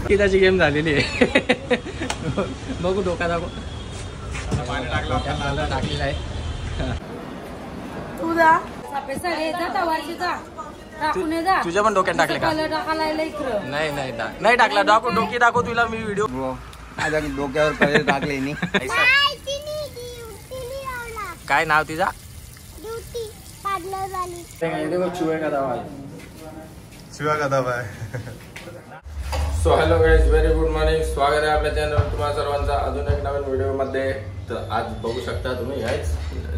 किताची game झालेली आहे. बघू डोका दाखव. टाकलेला आहे. तुझ्या पण डोक्यात टाकले का? नाही नाही नाही टाकला. दाखव डोकी दाखव तुला मी व्हिडिओ. माझ्या डोक्यावर कलर टाकले नाही. काय नाव तिचा? शिवा का दवा आहे. So hello guys, very good morning. स्वागत आहे आपल्या चॅनलवर तुम्हा सर्वांचा अजून एक नवीन व्हिडिओमध्ये. तर आज बघू शकता तुम्ही गाईज,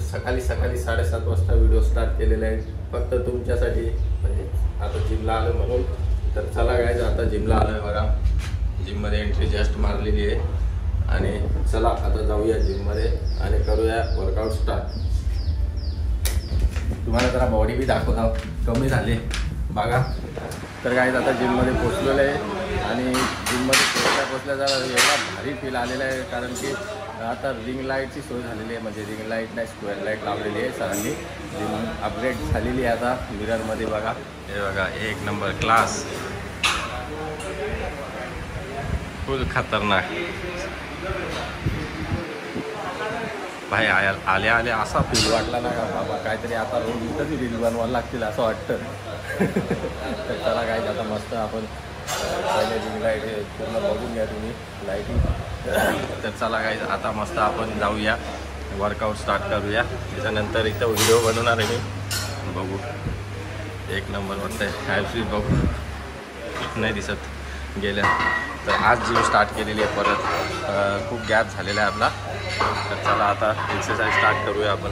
सकाळी 7:30 वाजता व्हिडिओ स्टार्ट केलेला आहे फक्त तुमच्यासाठी. म्हणजे आता जिमला आलो म्हणून. तर चला गाईज, आता जिमला आलो आहे बघा. जिममध्ये एंट्री जस्ट मारलेली आहे आणि चला आता जाऊया जिममध्ये आणि करूया वर्कआउट स्टार्ट. तुम्हाला जरा बॉडी बी दाखवता कमी झाली बघा. तर गाईज आता जिममध्ये पोचलेलं आहे आणि जिममध्ये पोचल्या जरा एवढा भारी फील आलेला आहे कारण की आता रिंग लाईटची सोय झालेली आहे. म्हणजे रिंग लाईट नाही, स्क्वेअर लाईट लावलेली आहे सरांनी. जिम अपग्रेड झालेली आहे आता. मिररमध्ये बघा, हे बघा एक नंबर क्लास, फुल खतरनाक भाई. आल्या आल्या असा फील वाटला ना का बाबा, काहीतरी आता रोज इथंच रील बनवायला लागतील असं वाटतं. तर चला काय आता मस्त आपण पहिले रिंग लाईट पूर्ण बघून घ्या तुम्ही लाईटिंग. तर चला काय आता मस्त आपण जाऊया, वर्कआउट स्टार्ट करूया. त्याच्यानंतर इथं व्हिडिओ बनवणार आहे मी. बघू एक नंबर वाटतंय. ॲप्स बघू नाही दिसत गेल्या. तर आज जिम स्टार्ट केलेली आहे परत. खूप गॅप झालेला आहे आपला. तर चला आता एक्सरसाइज स्टार्ट करूया आपण.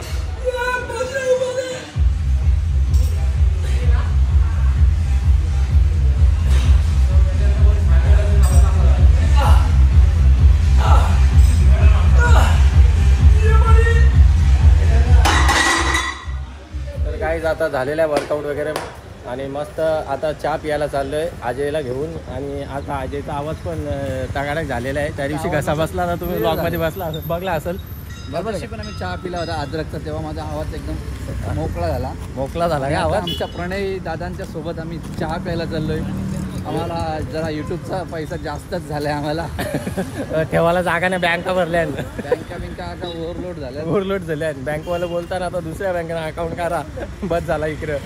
तर काहीच आता झालेला वर्कआउट वगैरे आणि मस्त आता चहा प्यायला चाललो आहे अजयला घेऊन. आणि आता अजयचा आवाज पण तगाडक झालेला आहे. त्या दिवशी कसा बसला ना तुम्ही ब्लॉगमध्ये बघला असेल. बरोबर. पण आम्ही चहा पिला होता अद्रकचा, तेव्हा माझा आवाज एकदम मोकळा झाला का आवाज. आमच्या प्रणय दादांच्या सोबत आम्ही चहा प्यायला चाललोय. आम्हाला जरा युट्यूबचा पैसा जास्तच झालाय आम्हाला. ठेवायला जागा नाही, बँका भरल्या. बँका आता ओव्हरलोड झाल्या. बँकवाला बोलताना आता दुसऱ्या बँकेला अकाउंट करा, बस झाला इकडं.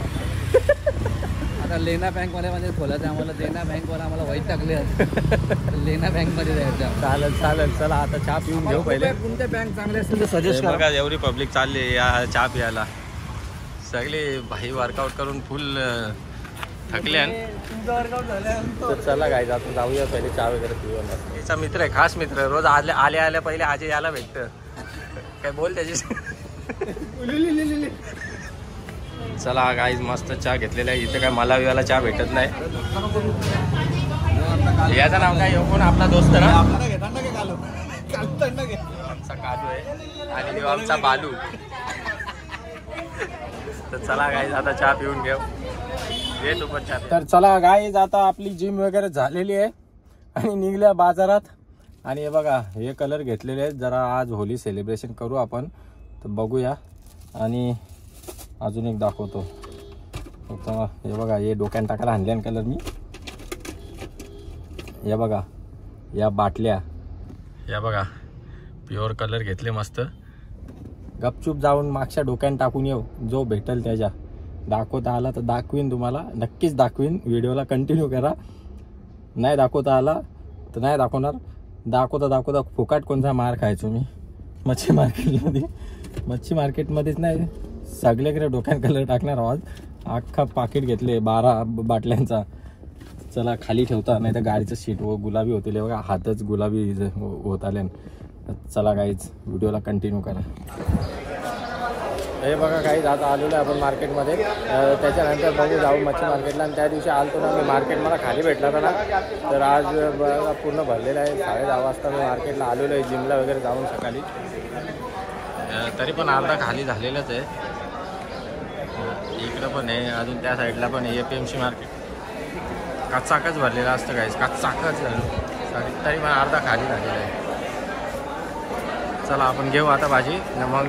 आता लेना बँकमध्ये खोलायचं आम्हाला. देना बँकवाला आम्हाला वाईट टाकले. लेना बँकमध्ये जायचं. चालेल. चला आता चहा पिऊन घेऊ पहिले. कोणत्या बँक चांगले असतील तर सजेस्ट करा. एवढी पब्लिक चालली या चहा प्यायला. सगळे भाई वर्कआउट करून फुल थकले. तर चला गाईज आता जाऊया पहिले चहा वगैरे पिऊया. तिचा मित्र आहे, खास मित्र. रोज आल्या पहिले आज याला भेटतं. काय बोल त्याची. चला गाईज मस्त चहा घेतलेला आहे. इथे काय मला विवाला चहा भेटत नाही. याचं नाव काय कोण आपला दोस्त ना, आमचा कालू आहे आणि आमचा बालू. तर चला गाईज आता चहा पिऊन घेऊ. ये तू पण चहा. तर चला गाईज आता आपली जिम वगैरे झालेली आहे आणि निघल्या बाजारात. आणि हे बघा हे कलर घेतलेले आहेत. जरा आज होली सेलिब्रेशन करू आपण. तर बघूया. आणि अजून एक दाखवतो. हे बघा हे डोक्यान टाकायला आणले कलर मी. हे बघा या बाटल्या, या बघा प्युअर कलर घेतले मस्त. गपचूप जाऊन मागच्या डोक्यान टाकून येऊ. जो भेटेल त्याच्या दाखवता आला तर दाखवीन तुम्हाला, नक्कीच दाखवीन. व्हिडिओला कंटिन्यू करा. नाही दाखवता आला तर नाही दाखवणार. दाखवता फुकाट कोणता मार खायचो मी मच्छी मार्केटमध्येच नाही, सगळीकडे डोक्यान कलर टाकणार आवाज. अख्खा पाकिट घेतले 12 बाटल्यांचा. चला खाली ठेवता नाही तर गाडीचं सीट व गुलाबी होतील. बघा हातच गुलाबी होत आले. चला गाईज व्हिडिओला कंटिन्यू करा. हे बघा गाईज आता आलेलो आहे आपण मार्केटमध्ये. त्याच्यानंतर बघू जाऊ मच्छी मार्केटला. आणि त्या दिवशी आलतो ना मी मार्केट, मला खाली भेटला ना. तर आज पूर्ण भरलेलं आहे. 10:30 वाजता मी मार्केटला आलेलो आहे जिमला वगैरे जाऊन सकाळी. तरी पण अर्धा खाली झालेलंच आहे. इकडं पण आहे अजून, त्या साईडला पण आहे. APMC मार्केट कच्चाकच भरलेला असतं गाईज, कच्चाकच झालं. तरी पण अर्धा खाली झालेला आहे. चला आपण घेऊ आता भाजी. मग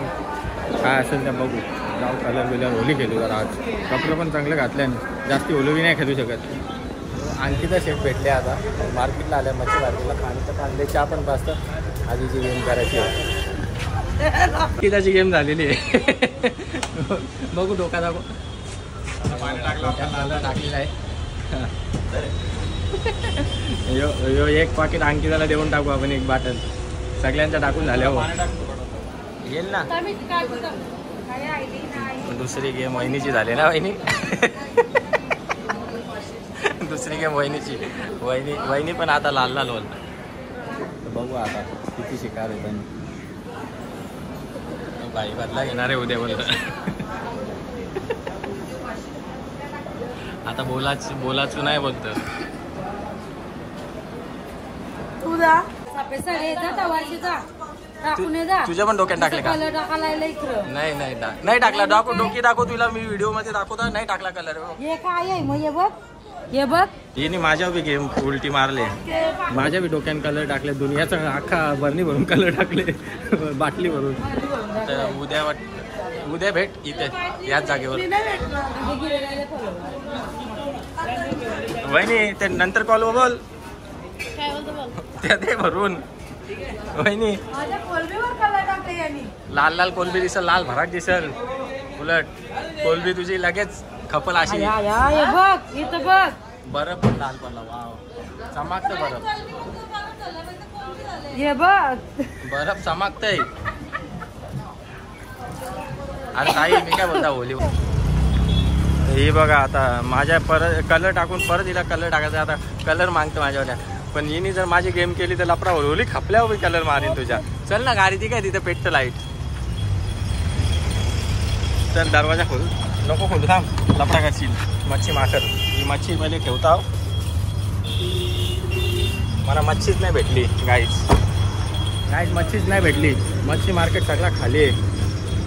काय असेल त्या बघू. जाऊ कलर बिलर होली खेळू जरा. आज कपडे पण चांगले घातले आणि जास्ती ओलोवी नाही खेळू शकत. अंकिता शेट भेटले आता मार्केटला आल्या मच्छी मार्केटला. पाणी तर कांदे चहा पण पाचतं. आधीची गेम करायची आहे. अंकिताची गेम झालेली आहे. बघू डोका दाखव. टाकलेला आहे. यो एक पाकिट अंकिताला देऊन टाकू आपण. एक बाटल सगळ्यांच्या टाकून झाल्यावर येईल ना. दुसरी गेम वहिनीची झाली ना वहिनी. दुसरी गेम वहिनीची. वहिनी पण आता लाल लाल बोलतात. बघू आता किती शिकार आहे त्यांनी. बाई बदला घेणार आहे उद्या बोलत. आता बोलाच नाही बोलत. तुझ्या पण डोक्यात टाकले का? नाही टाकला. डोकी दाखव तुला. मी व्हिडिओ मध्ये दाखवतो. नाही टाकला कलर. हे काय आहे मग? हे बघ हिने माझ्यावर बी गेम उलटी मारले. माझ्या बी डोक्यान कलर टाकले. दुनियाचा अख्खा बरणी भरून कलर टाकले. बाटली भरून. तर उद्या भेट इथे याच जागेवर. वहिनी ते नंतर कॉल बोल. त्या ते भरून. वहिनी लाल लाल कोलबी दिसल. लाल भराक दिसल. उलट कोलबी तुझी लगेच खपल अशी. हे बघ इथं बघ. बरं पण लाल पडला. वाव चमकतं बरं. हे बघ बरफ चमकतंय. अरे ताई मी काय बोलता होली. ही बघा आता माझ्या परत कलर टाकून परत हिला कलर टाकायचा. आता कलर मागतं माझ्यावर. पण हिने जर माझी गेम केली तर लपडा होली. खपल्यावर कलर मारीन तुझ्या. चल ना गाडी ती काय तिथे पेटतं लाईट. चल दरवाजा खोल. नको खोलू थांब. लपडा करशील. मच्छी माकर. ही मच्छी पहिले ठेवता. मला मच्छीच नाही भेटली गाईज मच्छीच नाही भेटली. मच्छी मार्केट सगळा खाली आहे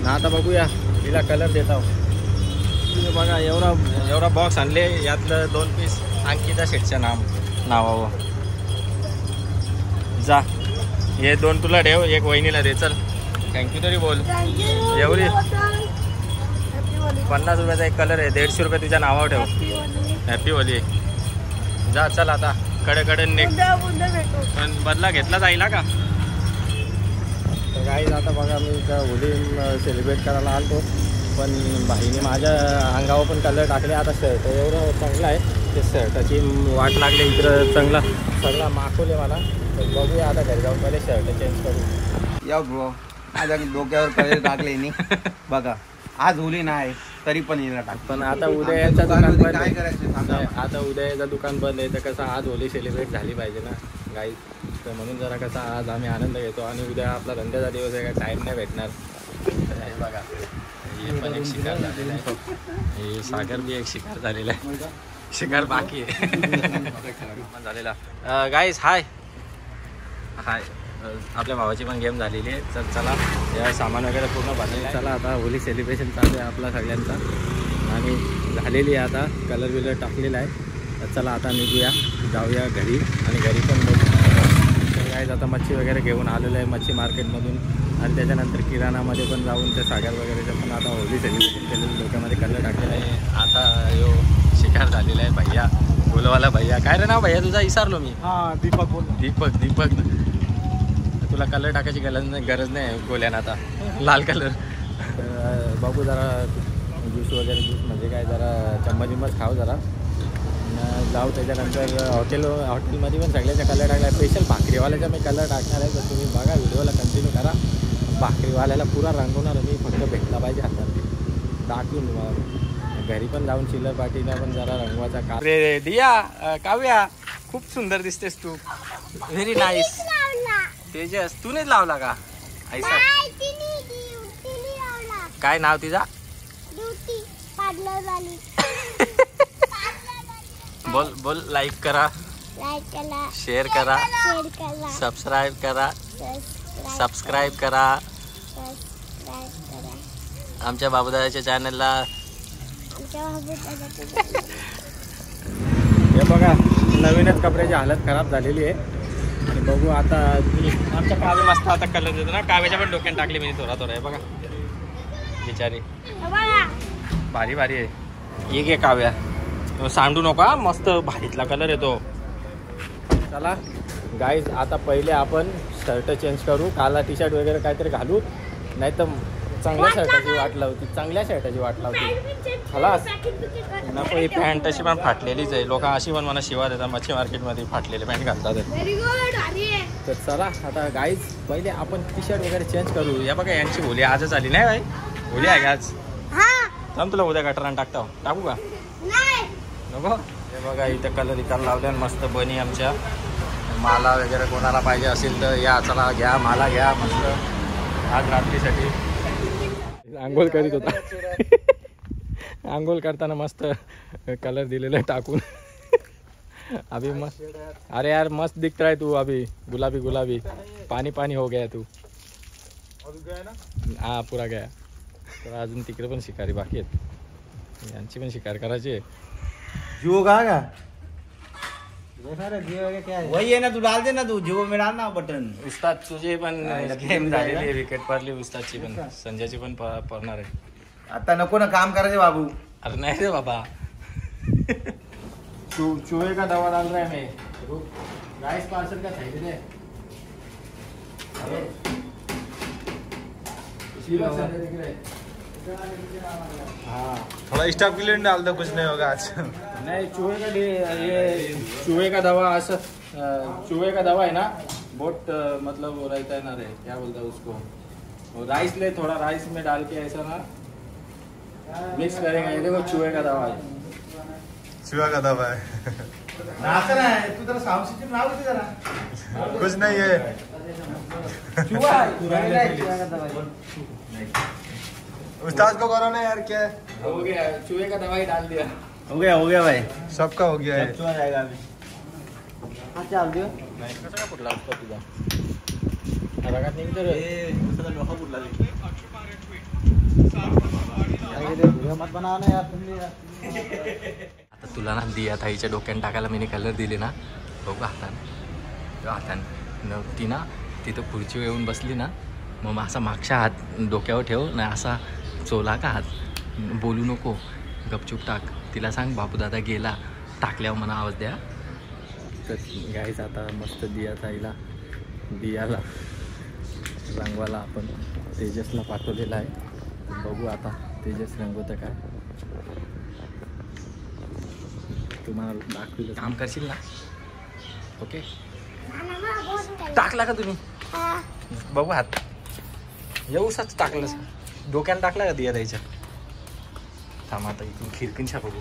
ना. आता बघूया तिला कलर देता. बघा एवढा बॉक्स आणले. यातलं 2 पीस अंकिता शेटच्या नावावर. जा हे 2 तुला ठेव. एक वहिनीला दे. चल थँक्यू तरी बोल. एवढी 50 रुपयाचा एक कलर आहे. 150 रुपये तुझ्या नावावर ठेव. Happy Holy. जा चल आता कडे पण बदला घेतला जाईल का? तर गाईज आता बघा मी इथं होली सेलिब्रेट करायला आलतो. पण बाईने माझ्या अंगावर पण कलर टाकले. आता शर्ट एवढं चांगलं आहे. ते शर्टाची वाट लागली. इकडं सगळा माखवले मला. तर बघूया आता घरी जाऊन पहिले शर्ट चेंज करू. या ब्रो माझ्या डोक्यावर कलर टाकले नी. बघा आज होली नाही तरी पण येणार टाक. पण आता उद्या याचं दुकान बंद काय करायचं? आता उद्या याचं दुकान बंद आहे. तर कसं आज होली सेलिब्रेट झाली पाहिजे ना गाईज. तर म्हणून जरा कसा आज आम्ही आनंद घेतो. आणि उद्या आपला धंद्याचा दिवस आहे. काय टाईम नाही भेटणार. हे बघा हे पण एक शिकार झालेला आहे. हे सागर बी एक शिकार झालेला आहे. शिकार बाकी आहे झालेला. गाईज हाय आपल्या भावाची पण गेम झालेली आहे. तर चला या सामान वगैरे पूर्ण भरलेलं आहे. चला आता होली सेलिब्रेशन चालू आहे आपला सगळ्यांचा. आणि झालेली आहे. आता कलर बिलर टाकलेला आहे. तर चला आता निघूया जाऊया घरी. आणि घरी पण गाईज आता मच्छी वगैरे घेऊन आलेलं आहे मच्छी मार्केटमधून. आणि त्याच्यानंतर किराणामध्ये पण जाऊन ते सागर वगैरेचं पण आता होली सेलिब्रेशन केलेलं डोक्यामध्ये कलर टाकलेला आहे. आता यो शिकार झालेला आहे भैया. बोलवाला भैया. काय रे नाव भैया तुझा? विसरलो मी. हां दीपक बोल. दीपक तुला कलर टाकायची गरज नाही गोल्यानं आता. लाल कलर. बघू जरा ज्यूस म्हणजे काय जरा चम्मच खाऊ जरा. जाऊ त्याच्यानंतर हॉटेलमध्ये पण सगळ्याच्या कलर टाकला. स्पेशल भाकरीवाल्याचा मी कलर टाकणार आहे. तर तुम्ही बघा व्हिडिओला कंटिन्यू करा. भाकरीवाल्याला पुरा रंगवणार मी. फक्त भेटला पाहिजे हातात दाखवून तुम्हाला. घरी पण जाऊन चिल्लर पार्टीला पण जरा रंगवाचा का. रे दिया काव्या खूप सुंदर दिसतेस तू. Very nice. तेजस तूनेच लावला का? ऐसा काय नाव तिचा? बोल लाईक करा. शेअर करा. सबस्क्राईब करा आमच्या बाबूदादाच्या चॅनलला. हे बघा नवीनच कपड्याची हालत खराब झालेली आहे. आणि बघू आता आमच्या काव्य मस्त आता कलर देतो ना. काव्याच्या पण डोक्यात टाकली मी थोडा आहे. बघा बिचारी भारी आहे. एक आहे काव्या. सांडू नका, मस्त भारीतला कलर येतो. चला गाईज, आता पहिले आपण शर्ट चेंज करू. काला टी शर्ट वगैरे काहीतरी घालू, नाही तर चांगल्या शर्टाची वाट लावती, चांगल्या शर्टाची वाट लावती. खलास नको. ही पॅन्ट अशी पण फाटलेलीच आहे. लोक अशी पण मला शिवा देतात, मच्छी मार्केटमध्ये फाटलेले पॅन्ट घालतात. तर चला आता गाईज, पहिले आपण टी शर्ट वगैरे चेंज करू. या बघा, यांची होली आजच आली नाही बाई. होली आहे आज. थांब, तुला उद्या गटारान टाकतो. टाकू का नको? हे बघा, इथं कलर लावले मस्त बनी आमच्या. माला वगैरे कोणाला पाहिजे असेल तर या, चला घ्या, माला घ्या मस्त. आज रात्रीसाठी आंघोळ करीत होता. आंघोळ करताना मस्त कलर दिलेला टाकून. अभी मस्त. अरे यार मस्त दिखत आहे तू अभी. गुलाबी गुलाबी, पाणी पाणी हो गया तू. हा पुरा गया. तर अजून तिकडे पण शिकारी बाकी आहेत, यांची पण शिकार करायची आहे. जिओ का वही है ना, तू डाल दे ना, तू जिओ में डाल ना बटन. उस्ताद तुझे पण गेम झालेली आहे, विकेट पडली उस्तादची पण, संजयची पण पडणार आहे. आता नको ना काम करायचे बाबू. अरे नाही रे बाबा. चूहे का दवा डाल रहा है मैं. राइस पार्सल का थैली दे. हाँ थोड़ा स्टाफ के लिए डाल दो, कुछ नहीं होगा आज. नहीं, चूहे का ये चूहे का दवा ऐसा, चूहे का दवा है ना, बहुत मतलब वो रहता है ना रे, क्या बोलता है उसको, वो राइस ले, थोड़ा राइस में डाल के ऐसा ना मिक्स करेंगे. ये देखो चूहे का दवा है. शिवा का दवा है. नाचना है तू, जरा साउंड सिस्टम लाव इथे जरा. कुछ नहीं है. चूहा है, चूहा का दवा. उस्ताद को करो ना यार, क्या है? हो गया, चूहे का दवाई डाल दिया. हो गया भाई. सबका हो गया है. चूहा जाएगा अभी. हाँ चाल दियो. नाही कसं काय फुटला असतो तुझा रगात निघतो रे. डोका फुटला. मत बनाव ना यार तुम्ही. आता तुला ना दिया ताईच्या डोक्याने टाकायला मी कलर दिले ना, बघू हाताने ती ना तिथं खुर्चीवर येऊन बसली ना, मग असा मागच्या हात डोक्यावर ठेव ना, असा चोला का हात, बोलू नको, गपचूप टाक. तिला सांग बापू दादा गेला, टाकल्यावर मला आवाज द्या. तर गाईज आता मस्त दिया ताईला, दियाला रंगवाला आपण तेजसला पाठवलेला आहे. बघू आता तेजस रंगवतं काय. तुम्हाला दाखवलं, काम करशील ना? ओके, टाकला का तुम्ही? बघू हात येऊसाच टाकलं, डोक्याला टाकला का दिया द्यायच्या. थांब आता इथून खिरकींच्या बघू.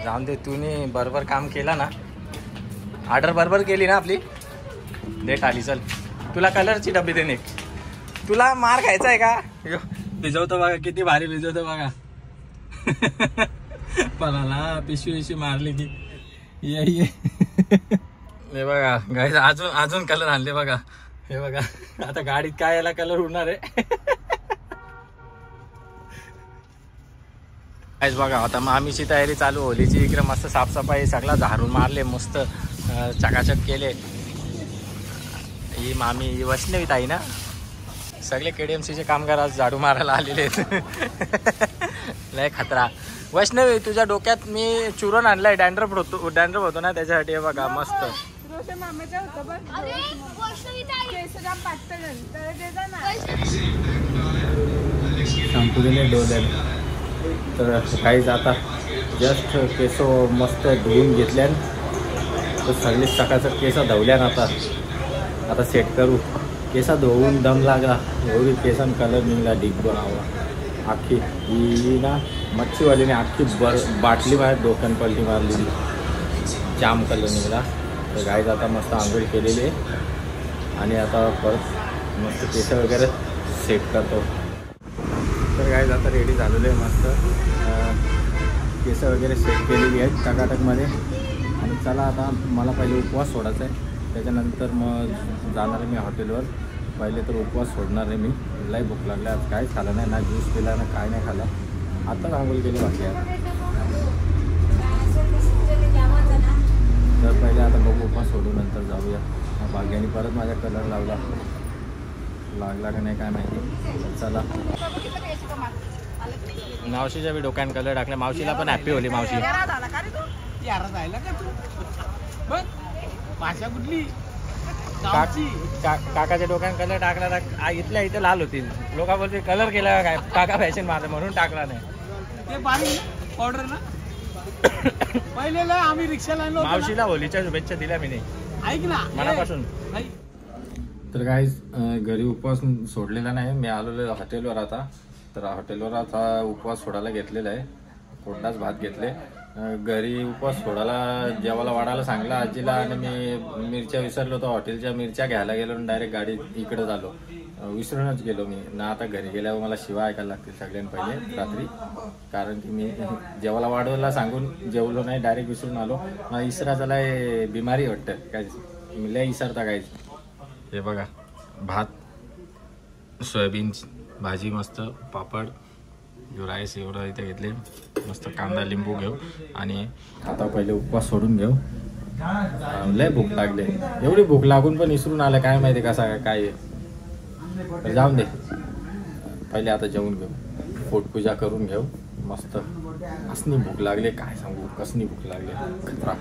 जाऊन दे, तूने बरोबर काम केला ना, ऑर्डर बरोबर केली ना आपली. डेट आली, चल तुला कलरची डबी देणे. तुला मार खायचा आहे का? भिजवतो बघा, किती भारी भिजवतो बघा. पणाला पिशवी मारली ती. ये हे बघा गाईज, अजून कलर आणले बघा. हे बघा, आता गाडीत काय याला कलर उडणार आहे. गाईज बघा, आता मामीची तयारी चालू होलीची. इकडे मस्त साफसफाई, सगळा झाडून मारले, मस्त चकाचक केले. ही मामी वैष्णवी ताई ना, सगळे KDMCचे कामगार आज झाडू मारायला आलेले आहेत. लय खतरा. वैष्णवी, तुझ्या डोक्यात मी चुरण आणलाय, डॅन्ड्रफ होतो ना त्याच्यासाठी. हे बघा मस्त. संपूर्ण डोले. तर काहीच आता जस्ट केस मस्त धुवून घेतल्यान, तर सगळे सकाळचं केस धवल्यान. आता सेट करू. केसा धुवून दम लागा, एवढी केसान कलर निघला डिग बनावा. अख्खी ही ना मच्छीवालीने अख्खी बाटली माझ्या डोक्यान पलटी मारलेली, जाम कलर निघाला. तर गाईज आता मस्त आंघोळ केलेली आहे आणि आता परत मस्त केस वगैरे सेट करतो. तर गाईज आता रेडी झालेलं आहे, मस्त केस वगैरे सेट केलेली आहेत टकाटकमध्ये. आणि चला आता मला पहिले उपवास सोडायचा आहे, त्याच्यानंतर मग जाणार आहे मी हॉटेलवर. पहिले तर उपवास सोडणार आहे मी. लई भूक लागली, आज काहीच खाल्लं नाही, ना ज्यूस पिला ना काय नाही खाल्लं. आत्ताच आंघोळ केली बाकी आहे. तर पहिले आता बघू, उपवास सोडू नंतर जाऊया. भाग्याने परत माझ्या कलर लावला. लागला का नाही काय माहिती. चला मावशीच्या बी डोक्यान कलर टाकले. मावशीला पण हॅपी होली. मावशी भाषा कुठली काकाच्या डोक्यान कलर टाकला तर इथल्या इथे लाल होतील. लोक बोलते कलर केला काय काका फॅशन माझं म्हणून टाकला नाही. ते बारीक ऑर्डर ना पहिलेला आम्ही रिक्षा लाईन मावशीला होलीच्या शुभेच्छा दिल्या मी नाही ऐक ना मनापासून. ऐक. तर काय घरी उपवास सोडलेला नाही. मी आलेलो हॉटेलवर आता. तर हॉटेलवर आता उपवास सोडायला घेतलेला आहे. कोणताच भात घेतले. घरी उपवास सोडायला जेवायला वाढायला सांगला आजीला आणि मी मिरच्या विसरलो होतो. हॉटेलच्या मिरच्या घ्यायला गेलो आणि डायरेक्ट गाडी इकडे झालो. विसरूनच गेलो मी ना. आता घरी गेल्यावर मला शिवा ऐकायला लागतील सगळ्यांनी पहिले रात्री. कारण की मी जेवायला वाढवायला सांगून जेवलो नाही. डायरेक्ट विसरून आलो. मला इसरा झाला बिमारी वाटतं काय मी लय इसरता काय. हे बघा भात सोयाबीन भाजी मस्त पापड राईस एवढं इथे घेतले. मस्त कांदा लिंबू घेऊ आणि आता पहिले उपवास सोडून घेऊ. लय भूक लागले. एवढी भूक लागून पण विसरून आलं काय माहिती कसा काय. जाऊन दे पहिले आता जेवून घेऊ. पोटपूजा करून घेऊ मस्त. असनी भूक लागले काय सांगू कसनी भूक लागले खतरा.